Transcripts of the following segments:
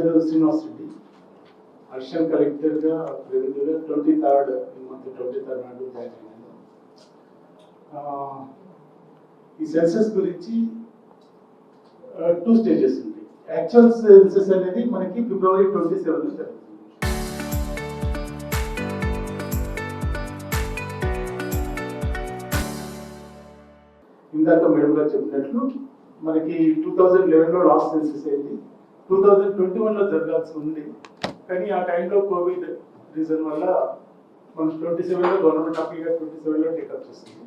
పేరు శ్రీనివాస్ రెడ్డి, అసిస్టెంట్ కలెక్టర్గా ప్రెజెంట్గా 23rd ఈ మంత్ 23rd నాడు జాయిన్ అయ్యాను. ఈ సెన్సస్ గురించి 2 స్టేజెస్ ఉంటాయి. యాక్చువల్ సెన్సస్ అనేది మనకి February 27 జరుగుతుంది. ఇందాక మేడం గారు చెప్పినట్లు మనకి 2011లో లాస్ట్ సెన్సస్ అయింది. 2021లో జరగాల్సి ఉంది, కానీ ఆ టైంలో కోవిడ్ రీజన్ వల్ల మనం 27లో గవర్నమెంట్ ఆఫ్ ఇండియా 27లో టేకప్ చేస్తుంది.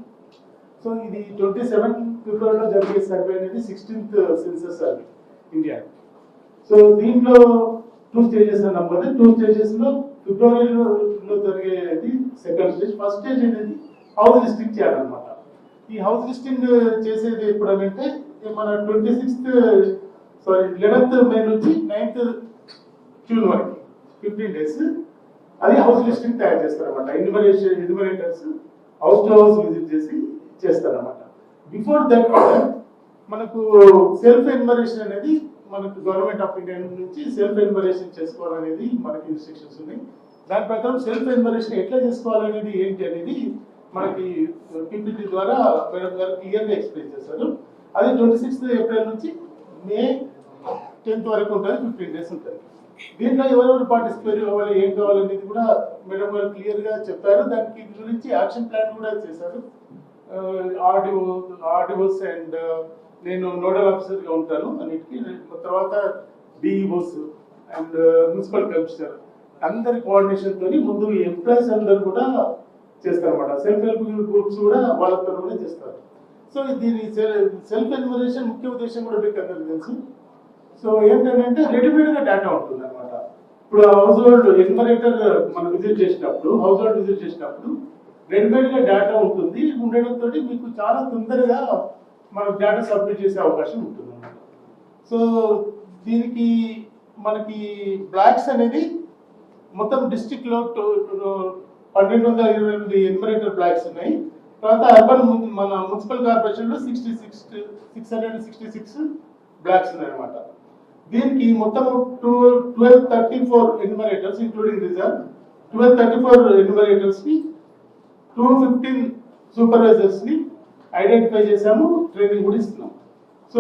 సో ఇది 27 ఫిబ్రవరిలో జరిగే సర్వే అనేది 16th census survey India. So దీంట్లో 2 స్టేజెస్ అన్నాం కదా. 2 స్టేజెస్లో ఫిబ్రవరిలో జరిగేది సెకండ్ స్టేజ్. ఫస్ట్ స్టేజ్ అనేది హౌస్ లిస్టింగ్ చేయాలన్నమాట. ఈ హౌస్ లిస్టింగ్ చేసేది ఎప్పుడంటే మన 11th మే నుంచి 9th జూన్ వరకు 15 days అది హౌస్ లిస్టింగ్ తయారు చేస్తారన్నమాట. Enumerators house to house visit చేసి చేస్తారన్నమాట. బిఫోర్ దట్ మనకు సెల్ఫ్ ఎన్యూమరేషన్ అనేది మనకు గవర్నమెంట్ ఆఫ్ ఇండియా నుంచి సెల్ఫ్ ఎన్యూమరేషన్ చేసుకోవాలనేది మనకి ఇన్స్ట్రక్షన్స్ ఉన్నాయి. దాని ప్రకారం సెల్ఫ్ ఎన్యూమరేషన్ ఎట్లా చేసుకోవాలనేది ఏంటి అనేది మనకి పీపీటీ ద్వారా మేడం గారు క్లియర్గా ఎక్స్ప్లెయిన్ చేశారు. అది 26th ఏప్రిల్ నుంచి మే 10th వరకు ఉంటుంది, 15 days ఉంటుంది. దీంట్లో ఎవరెవరు పార్టిసిపేట్ అవ్వాలి, ఏం కావాలనేది కూడా మేడం గారు క్లియర్గా చెప్పారు. దానికి గురించి యాక్షన్ ప్లాన్ కూడా చేశారు. ఆర్డీఓస్ అండ్ నేను నోడల్ ఆఫీసర్గా ఉంటాను అన్నిటికీ. తర్వాత డిఈఓస్ అండ్ మున్సిపల్ కమిషనర్ అందరి కోఆర్డినేషన్తో ముందు ఎంప్లాయీస్ అందరు కూడా చేస్తారన్నమాట. సెల్ఫ్ హెల్ప్ గ్రూప్స్ కూడా వాళ్ళతో కూడా చేస్తారు. సో దీని సెల్ఫ్ ఎన్యూమరేషన్ ముఖ్య ఉద్దేశం కూడా మీకు అందరికీ తెలుసు. సో ఏంటంటే రెడీమేడ్గా డేటా ఉంటుంది అనమాట. ఇప్పుడు హౌస్ హోల్డ్ ఎన్యూమరేటర్ మనం విజిట్ చేసినప్పుడు, హౌస్ హోల్డ్ విజిట్ చేసినప్పుడు రెడీమేడ్గా డేటా ఉంటుంది. ఉండడంతో మీకు చాలా తొందరగా మనం డేటా సబ్మిట్ చేసే అవకాశం ఉంటుంది అన్నమాట. సో దీనికి మనకి బ్లాక్స్ అనేది మొత్తం డిస్ట్రిక్ట్లో 1228 ఎన్యూమరేటర్ బ్లాక్స్ ఉన్నాయి. తర్వాత అర్బన్ మన మున్సిపల్ కార్పొరేషన్లో 666 బ్లాక్స్ ఉన్నాయి అన్నమాట. దీనికి మొత్తం 1234 ఎన్యూమరేటర్స్ ఇంక్లూడింగ్ రిజర్వ్, 1234 ఎన్యూమరేటర్స్ని 215 సూపర్వైజర్స్ని ఐడెంటిఫై చేసాము, ట్రైనింగ్ కూడా ఇస్తున్నాం. సో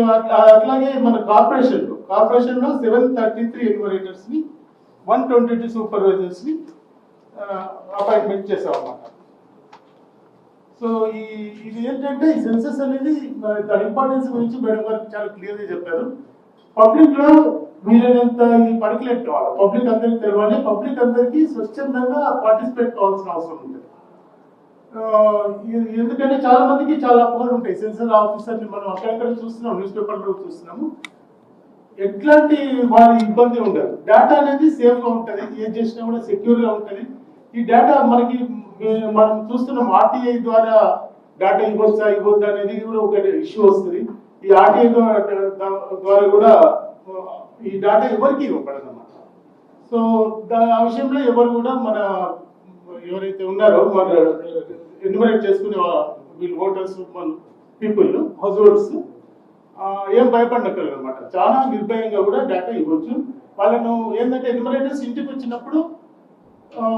అట్లాగే మన కార్పొరేషన్లో 733 ఎన్యూమరేటర్స్ని 122 సూపర్వైజర్స్ని అపాయింట్మెంట్ చేసాం అన్నమాట. సో ఇది ఏంటంటే ఈ సెన్సస్ అనేది దాని ఇంపార్టెన్స్ గురించి మేడం గారు చాలా క్లియర్గా చెప్పారు. పబ్లిక్లో వీలైనంత ఇది పర్కులేట్ కావాలి, పబ్లిక్ అందరికి తెలవాలి, పబ్లిక్ అందరికీ స్వచ్ఛందంగా పార్టిసిపేట్ కావాల్సిన అవసరం ఉంటుంది. ఎందుకంటే చాలా మందికి చాలా అపోహలు ఉంటాయి. సెన్సర్ ఆఫీసర్ని మనం అక్కడక్కడ చూస్తున్నాం, న్యూస్ పేపర్లో చూస్తున్నాము. ఎట్లాంటి వారి ఇబ్బంది ఉండదు. డేటా అనేది సేఫ్గా ఉంటుంది, ఏం చేసినా కూడా సెక్యూర్గా ఉంటుంది. ఈ డేటా మనం చూస్తున్నాం ఆర్టీఐ ద్వారా డేటా ఇవ్వద్దా అనేది కూడా ఒక ఇష్యూ వస్తుంది. ఈ ఆర్టీఐ ద్వారా కూడా ఈ డేటా ఎవరికి ఇవ్వబడదు అన్నమాట. సో ఆ విషయంలో ఎవరు కూడా ఎవరైతే ఉన్నారో మన ఎన్యూమరేట్ చేసుకునే వీళ్ళు ఓటర్స్, మన పీపుల్, హౌస్ హోల్డ్స్ ఏం భయపడనక్కర్లేదు అనమాట. చాలా నిర్భయంగా కూడా డేటా ఇవ్వచ్చు. వాళ్ళను ఏంటంటే ఎన్యూమరేటర్స్ ఇంటికి వచ్చినప్పుడు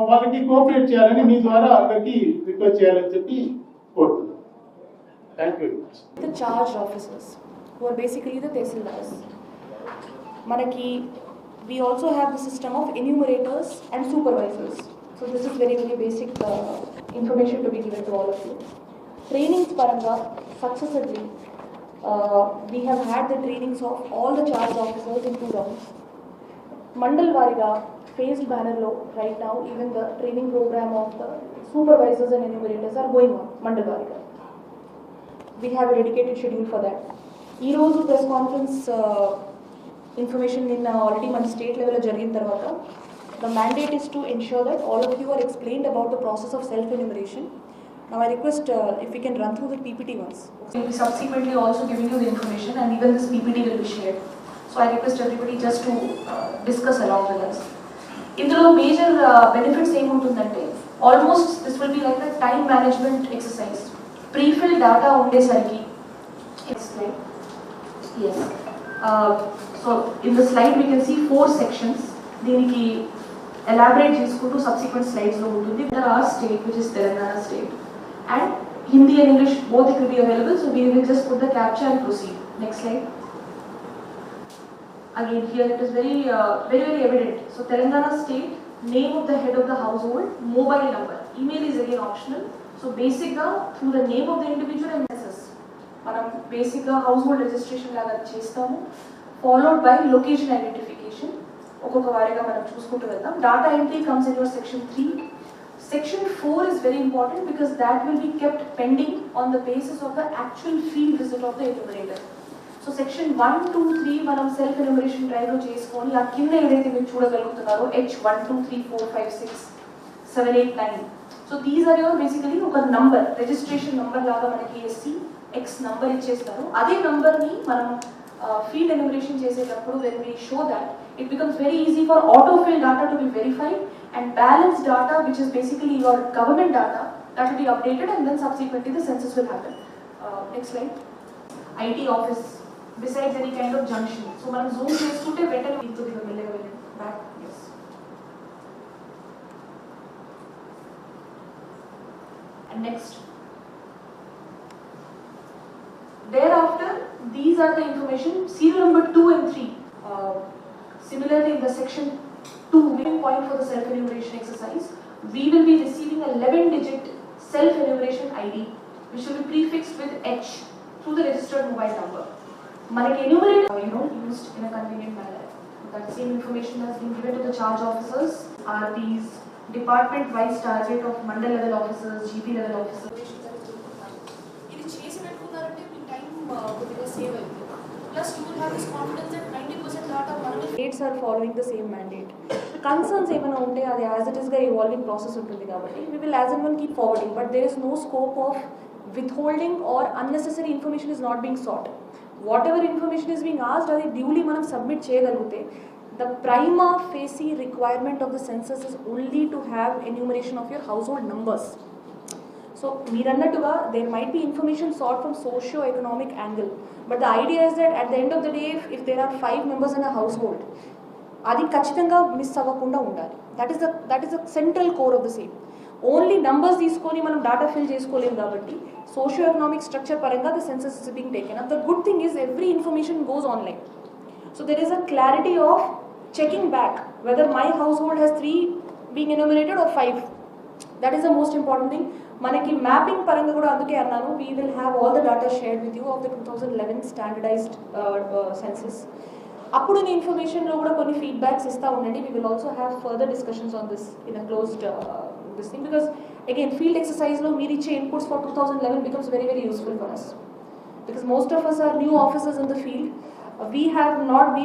వాళ్ళకి కోఆపరేట్ చేయాలని మీ ద్వారా అందరికీ రిక్వెస్ట్ చేయాలని చెప్పి కోరుతున్నాను. Thank you very much. The charge officers who are basically the tehsildars. Manaki we also have the system of enumerators and supervisors. So this is very basic information to be given to all of you. Trainings paranga successively we have had the trainings of all the charge officers in 2 rounds. Mandal variga phased banner low right now, even the training program of the supervisors and enumerators are going on mandal variga. We have a dedicated schedule for that. Ee roju press conference information in already man state level jarigin tarvata the mandate is to ensure that all of you are explained about the process of self enumeration. Now I request if we can run through the PPT once. We will be subsequently also giving you the information, and even this PPT will be shared. So I request everybody just to discuss along with us. ఇందులో major benefits ఏముంటుందంటే almost this will be like a time management exercise. Prefill data ఉండేసరికి so in the slide we can see 4 sections. దీనికి elaborate చేసుకుంటూ subsequent స్లైడ్స్లో ఉంటుంది. There are state which is Telangana state and Hindi and English both it will be available, so we will just put the captcha and proceed. Next slide. Again here it is very evident. So Telangana state, name of the head of the household, mobile number, email is again optional. So basic through the name of the individual and census manam basic household registration laga chestamu, followed by location identification. Okoka variga manam chuskuntu veldam. Data entry comes in your section 3. Section 4 is very important because that will be kept pending on the basis of the actual field visit of the enumerator. So section 1, 2, 3 మనం self enumeration drive లో చేసుకొని ఆ కింద ఏదైతే మీరు చూడగలుగుతున్నారో H1 2 3 4 5 6 7 8 9. So these are your basically ఒక number, registration number లాగా మనకి ఎస్సీ ఎక్స్ నంబర్ ఇచ్చేస్తారు. అదే నంబర్ ని మనం ఫీల్డ్ ఎన్యూమరేషన్ చేసేటప్పుడు when we show that, it becomes very easy for autofill data to be verified and balance data, which is basically your government data, that will be updated and then subsequently the census will happen. Next slide. IT office besides any kind of junction. So మనం zoom చేసుకుంటే better into the middle back. Yes. And next. Thereafter, these are the information, serial number 2 and 3. Similarly, in the section 2, main point for the self-enumeration exercise, we will be receiving a 11-digit self-enumeration ID, which will be prefixed with H through the registered mobile number. Manaki enumerate, used in a convenient manner. That same information has been given to the charge officers, RPs, department-wise target of mandal level officers, GP level officers. Plus you will have this confidence that 90% data states are following the same mandate. The concerns ఏమైనా ఉంటే అది as it is గా evolving process ఉంటుంది కాబట్టి we will as and when keep forwarding, but there is no scope of withholding or unnecessary information is not being sought. Whatever information is being asked, అది duly మనం submit చేయగలిగితే the prima facie requirement of the census is only to have enumeration of your household numbers. So మీరన్నట్టుగా there might be information sought from socio-economic angle, but the idea is that at the end of the day, if there are 5 members in a household, అది ఖచ్చితంగా miss అవ్వకుండా ఉండాలి. That is the central core of the same. Only numbers తీసుకొని మనం data fill చేసుకోలేం కాబట్టి socio-economic structure పరంగా the census is being taken up. The good thing is every information goes online. So there is a clarity of checking back whether my household has 3 being enumerated or 5. That is the most important thing. మనకి mapping పరంగా కూడా అందుకే అన్నాను, we will have all the data shared with you of the 2011 standardised census. అప్పుడు ఈ ఇన్ఫర్మేషన్లో కూడా కొన్ని ఫీడ్బ్యాక్స్ ఇస్తూ ఉండండి. We will also have further discussions on this in a closed this thing, because again field ఎక్సర్సైజ్లో మీరు ఇచ్చే inputs for 2011 becomes very very useful for us, because most of us are new officers in the field. We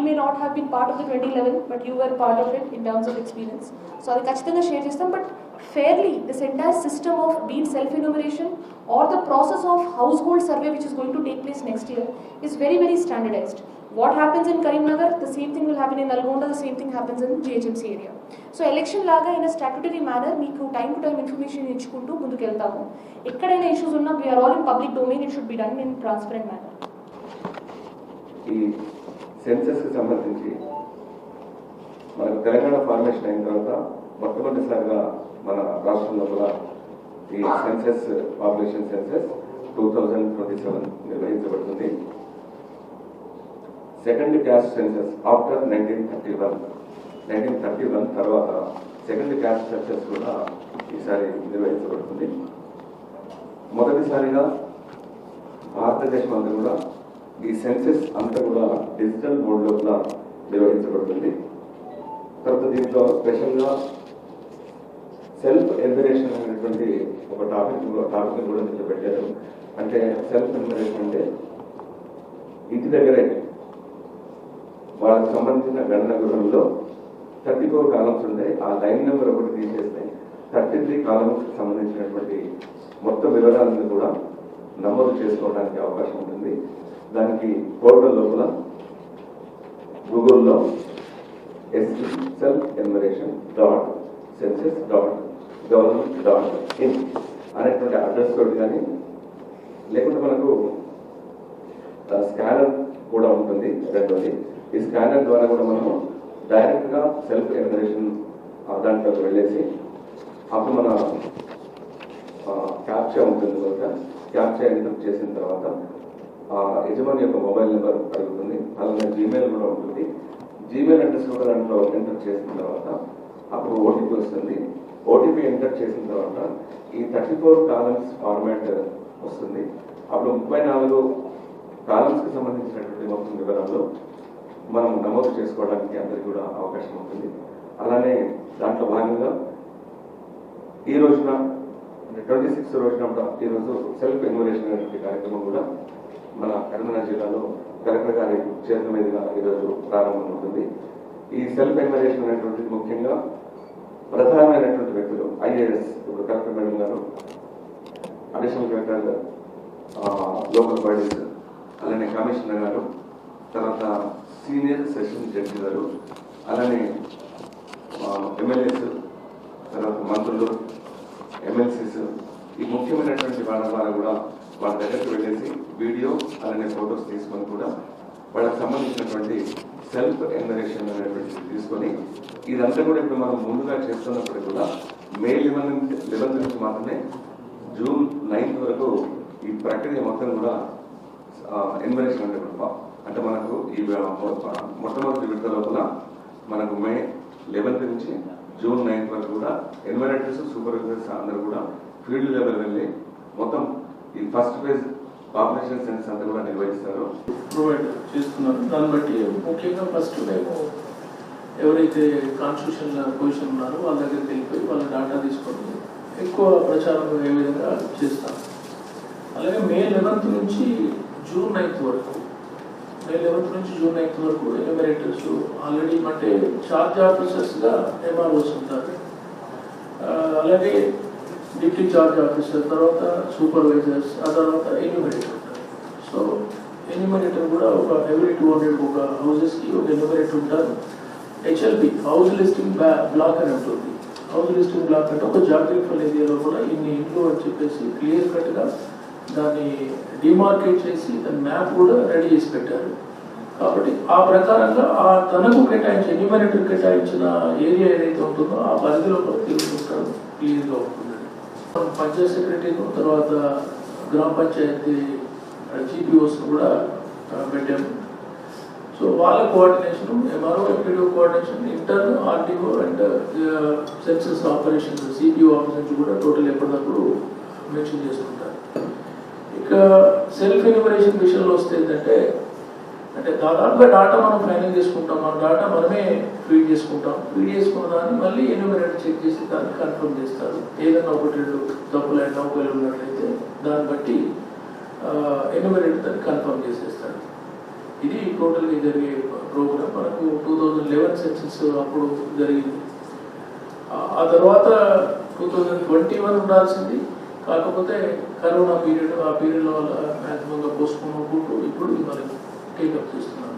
may not have been part of the 2011, but you were part of it in terms of experience. So అది ఖచ్చితంగా share చేస్తాం. But fairly, this entire system of being self-enumeration or the process of household survey which is going to take place next year is very very standardized. What happens in Karimnagar, the same thing will happen in Nalgonda, the same thing happens in GHMC area. So election laga in a statutory manner meeku time to time information ichukuntu munduku veltamu. Ekkadaina issues unna we are all in public domain, it should be done in transparent manner. ఈ census కి సంబంధించి మనకు Telangana formation అయిన తర్వాత మొట్టమొదటిసారిగా మన రాష్ట్రంలో కూడా ఈ సెన్సస్ పాపులేషన్ సెన్సస్ 2027 నిర్వహించబడుతుంది. సెకండ్ క్యాస్ట్ సెన్సస్ ఆఫ్టర్ 1931 తర్వాత సెకండ్ క్యాస్ట్ సెన్సస్ కూడా ఈసారి నిర్వహించబడుతుంది. మొదటిసారిగా భారతదేశం అంతా కూడా ఈ సెన్సస్ అంతా కూడా డిజిటల్ మోడ్లో కూడా నిర్వహించబడుతుంది. తర్వాత దీంట్లో స్పెషల్గా సెల్ఫ్ ఎన్యుమరేషన్ అనేటువంటి ఒక టాపిక్ కూడా దీంట్లో పెట్టారు. అంటే సెల్ఫ్ ఎన్యుమరేషన్ అంటే ఇంటి దగ్గరే వాళ్ళకి సంబంధించిన గణన గృహంలో 34 కాలమ్స్ ఉంటాయి. ఆ లైన్ నెంబర్ ఒకటి తీసేస్తే 33 కాలమ్స్కి సంబంధించినటువంటి మొత్తం వివరాలను కూడా నమోదు చేసుకోవడానికి అవకాశం ఉంటుంది. దానికి పోర్టల్ లోపల గూగుల్లో self-enumeration.census.government.in అనేటువంటి అడ్రస్ తోటి కానీ లేకుంటే మనకు స్కానర్ కూడా ఉంటుంది. రెండోది ఈ స్కానర్ ద్వారా కూడా మనము డైరెక్ట్గా సెల్ఫ్ ఎన్యుమరేషన్ దాంట్లోకి వెళ్ళేసి అప్పుడు మన క్యాప్చా ఉంటుంది కనుక క్యాప్చా ఎంటర్ చేసిన తర్వాత యజమాని యొక్క మొబైల్ నెంబర్ అడుగుతుంది, అలాగే జీమెయిల్ కూడా ఉంటుంది. జీమెయిల్ అడ్రస్ కూడా దాంట్లో ఎంటర్ చేసిన తర్వాత అప్పుడు ఓటీపీ వస్తుంది. ఓటీపీ ఎంటర్ చేసిన తర్వాత ఈ 34 కాలమ్స్ ఫార్మాట్ వస్తుంది. అప్పుడు 34 కాలమ్స్కి సంబంధించినటువంటి మొత్తం వివరాలు మనం నమోదు చేసుకోవడానికి అందరికీ కూడా అవకాశం ఉంటుంది. అలానే దాంట్లో భాగంగా ఈ రోజున 26 రోజున ఈరోజు సెల్ఫ్ ఎన్యుమరేషన్ అనేటువంటి కార్యక్రమం కూడా మన కరీంనగర్ జిల్లాలో కలెక్టర్ గారి చేతుల మీదుగా ఈరోజు ప్రారంభం ఉంటుంది. ఈ సెల్ఫ్ ఎన్యుమరేషన్ అనేటువంటిది ముఖ్యంగా ప్రధానమైనటువంటి వ్యక్తులు ఐఏఎస్, ఇప్పుడు కలెక్టర్ మేడం గారు, అడిషనల్ కలెక్టర్, లోకల్ బాడీస్, అలానే కమిషనర్ గారు, తర్వాత సీనియర్ సెషన్ జడ్జి గారు, అలానే ఎమ్మెల్యేస్, తర్వాత మంత్రులు, ఎమ్మెల్సీస్, ఈ ముఖ్యమైనటువంటి వాళ్ళ ద్వారా కూడా వాళ్ళ దగ్గరికి వెళ్ళేసి వీడియో అలానే ఫొటోస్ తీసుకొని కూడా వాళ్ళకి సంబంధించినటువంటి సెల్ఫ్ ఎన్యుమరేషన్ అనేటువంటిది తీసుకొని ఇదంతా కూడా ఇప్పుడు మనం ముందుగా చేస్తున్నప్పుడు కూడా మే 11 నుంచి మాత్రమే జూన్ 9 వరకు ఈ ప్రక్రియ మొత్తం కూడా ఎన్యుమరేషన్ అంటే మనకు ఈ మొట్టమొదటి విడత లోపల మనకు మే 11 నుంచి జూన్ 9 వరకు కూడా ఎన్యుమరేటర్స్, సూపర్వైజర్స్ అందరూ కూడా ఫీల్డ్ లెవెల్ వెళ్ళి మొత్తం ఈ ఫస్ట్ ఫేజ్ పాపులేషన్ సెన్స్ అంతా కూడా నిర్వహిస్తారు, ప్రొవైడ్ చేస్తున్నారు. దాన్ని బట్టి ముఖ్యంగా ఫస్ట్ మేము ఎవరైతే కాన్స్టిట్యూషన్ పొజిషన్ ఉన్నారో వాళ్ళ దగ్గరికి వెళ్ళిపోయి వాళ్ళ డేటా తీసుకొని ఎక్కువ ప్రచారం అయ్యే విధంగా చేస్తాం. అలాగే మే 11 నుంచి జూన్ 9 వరకు ఎన్యుమరేటర్స్ ఆల్రెడీ అంటే చార్జ్ ఆఫీసర్స్గా ఎంఆర్ఓస్ ఉంటారు. అలాగే డిప్యూటీ చార్జ్ ఆఫీసర్, తర్వాత సూపర్వైజర్స్, ఆ తర్వాత ఎన్యుమరేటర్ ఉంటారు. సో ఎన్యుమరేటర్ కూడా ఒక ఎవ్రీ 200 ఒక హౌసెస్కి ఒక ఎన్యుమరేటర్ ఉంటారు. హెచ్ఎల్పి హౌస్ లిస్టింగ్ బ్లాక్ అని ఉంటుంది. హౌస్ లిస్టింగ్ బ్లాక్ అంటే ఒక జాగ్రఫికల్ ఏరియాలో కూడా ఇన్ని ఇంట్లో అని చెప్పేసి క్లియర్ కట్గా దాన్ని డిమార్కేట్ చేసి దాని మ్యాప్ కూడా రెడీ చేసి పెట్టారు. కాబట్టి ఆ ప్రకారంగా ఆ తనకు కేటాయించిన ఎన్యుమరేటర్ కేటాయించిన ఏరియా ఏదైతే ఉంటుందో ఆ పరిధిలో కూడా తిరుగుతుంటారు, క్లియర్గా ఉంటుంది. పంచాయత్ సెక్రటరీను, తర్వాత గ్రామ పంచాయతీ జీపీఓస్ కూడా పెట్టాము. సో వాళ్ళ coordination, MRO MPDO coordination, intern RTO and census operations CPO office నుంచి కూడా టోటల్ ఎప్పటికప్పుడు మెన్షన్ చేసుకుంటారు. ఇక సెల్ఫ్ ఎన్యుమరేషన్ విషయంలో వస్తే ఏంటంటే దాదాపుగా డాటా మనం ఫైనల్ చేసుకుంటాం, మన డాటా మనమే ఫీడ్ చేసుకుంటాం. ఫీడ్ చేసుకున్న దాన్ని మళ్ళీ ఎన్యుమరేటర్ చెక్ చేసి దాన్ని కన్ఫర్మ్ చేస్తారు. ఏదైనా 1-2 తప్పులైనా ఒకవేళ ఉన్నట్లయితే దాన్ని బట్టి ఎన్యుమరేటర్ దాన్ని కన్ఫర్మ్ చేసేస్తాడు. ఇది టోటల్గా జరిగే ప్రోగ్రామ్. మనకు 2011 సెన్సస్ అప్పుడు జరిగింది. ఆ తర్వాత 2021 ఉండాల్సింది, కాకపోతే కరోనా పీరియడ్, ఆ పీరియడ్లో మ్యాక్సిమంగా పోస్ట్పోన్ అవుకుంటూ ఇప్పుడు మనకి టేకప్ చేస్తున్నాం.